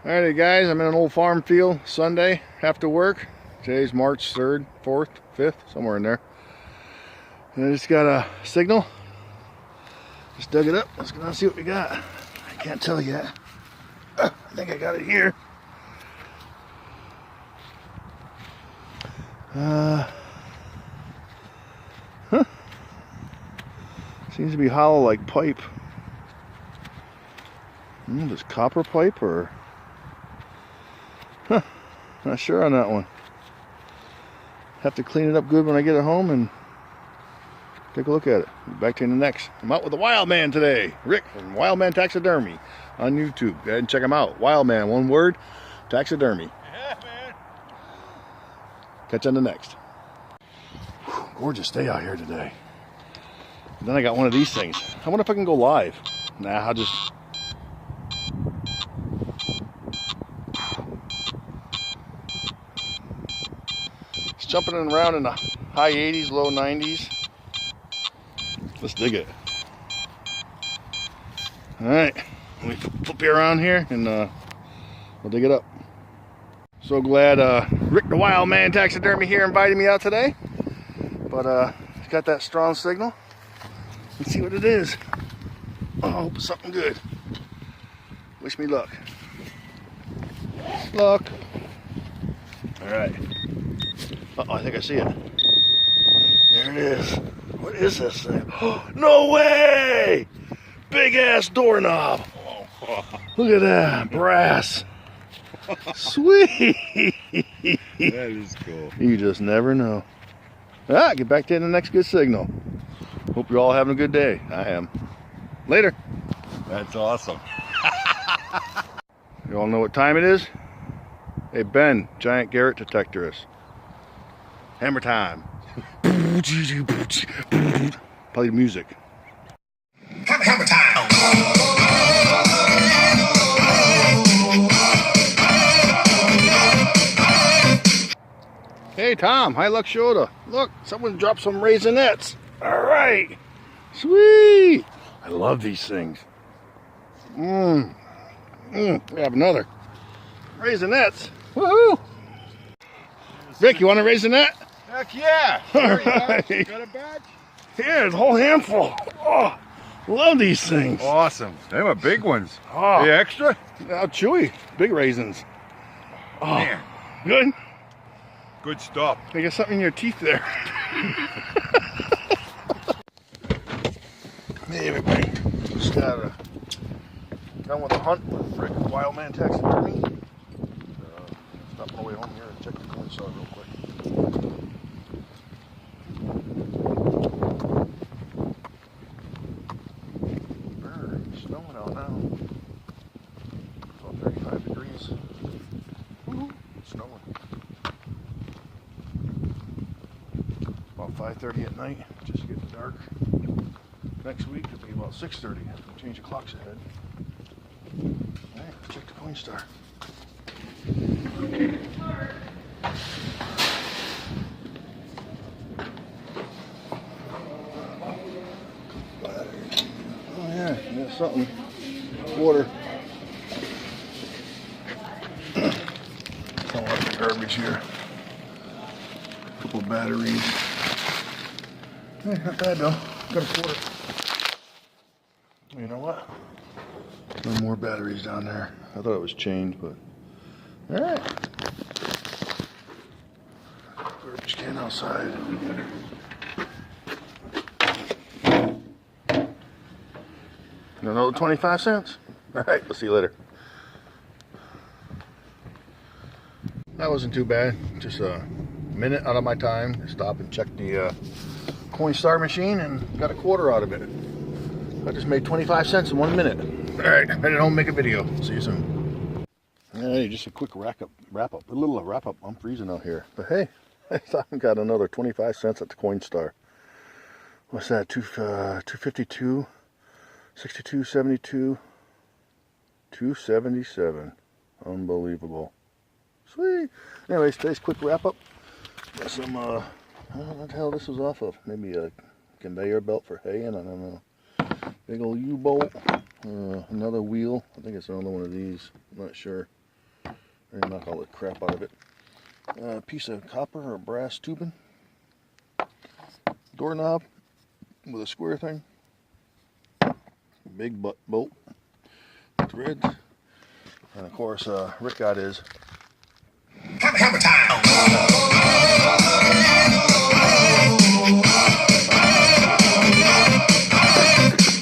Alrighty guys, I'm in an old farm field Sunday after work. Today's March 3rd, 4th, 5th, somewhere in there. And I just got a signal. Just dug it up. Let's go down and see what we got. I can't tell yet. I think I got it here. Seems to be hollow like pipe. This copper pipe or... Not sure on that one. Have to clean it up good when I get it home and take a look at it. Back to you in the next. I'm out with the Wild Man today. Rick from Wild Man Taxidermy on YouTube. Go ahead and check him out. Wild Man, one word, taxidermy. Yeah, man. Catch you on the next. Whew, gorgeous day out here today. And then I got one of these things. I wonder if I can go live. Nah, I'll just... It's jumping around in the high 80s, low 90s. Let's dig it. Alright, let me flip you around here and we'll dig it up. So glad Rick the Wild Man Taxidermy here invited me out today. But it's got that strong signal. Let's see what it is. Oh, I hope it's something good. Wish me luck. Luck. Alright. Uh-oh, I think I see it. There it is. What is this thing? Oh, no way! Big ass doorknob. Look at that. Brass. Sweet. That is cool. You just never know. Ah, get back to the next good signal. Hope you're all having a good day. I am. Later. That's awesome. You all know what time it is? Hey Ben, giant Garrett detectorist. Hammer time. Play the music. Hammer time. Hey Tom, hi Luck Shoda. Look, someone dropped some Raisinets. All right. Sweet. I love these things. We have another. Raisinets. Woohoo. Rick, you want a Raisinette? Heck yeah. Right. Got a badge? Yeah, it's a whole handful. Oh, love these things. Awesome. They were big ones. Oh. The extra? Now chewy. Big raisins. Oh, Man. good. Good stuff. They got something in your teeth there. Hey everybody. Just got done with the hunt with Rick Wild Man Taxidermy. Stop on the way home here and check the coin saw real quick. It's snowing out now. It's about 35 degrees. Woo-hoo. It's snowing. About 5:30 at night, just getting dark. Next week it'll be about 6:30. We'll change the clocks ahead. Alright, check the coin star. Oh yeah, there's something. Water. Don't want the garbage here. A couple of batteries. Hey, not bad though. Got a quarter. You know what? No more batteries down there. I thought it was chained, but alright. Garbage can outside. Another 25 cents. Alright, we'll see you later. That wasn't too bad. Just a minute out of my time to stop and check the coin star machine and got a quarter out of it. I just made 25 cents in 1 minute. Alright, I'm headed home and make a video. See you soon. Hey, just a quick wrap up. A little wrap up. I'm freezing out here. But hey, I got another 25 cents at the coin star. What's that? 252, 62, 72, 277. Unbelievable. Sweet. Anyways, today's quick wrap up. Got some, I don't know what the hell this was off of. Maybe a conveyor belt for hay, and I don't know. Big old U-bolt. Another wheel. I think it's another one of these. I'm not sure. and knock all the crap out of it. A piece of copper or brass tubing. Doorknob with a square thing. Big butt bolt. Threads. And of course, Rick got his. Hammer time.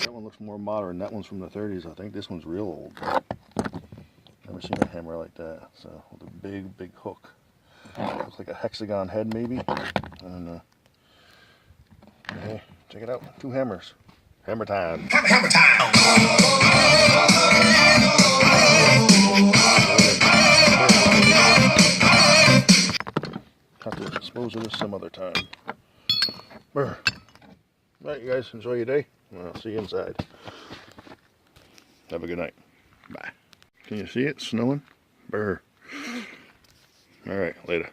That one looks more modern. That one's from the 30s. I think this one's real old. Never seen a hammer like that. So with a big hook. Looks like a hexagon head maybe. I don't know. Okay, check it out. 2 hammers. Hammer time. Hammer time. Have to dispose of this some other time. Brr. Alright, you guys, enjoy your day. I'll see you inside. Have a good night. Bye. Can you see it snowing? Brr. Alright, later.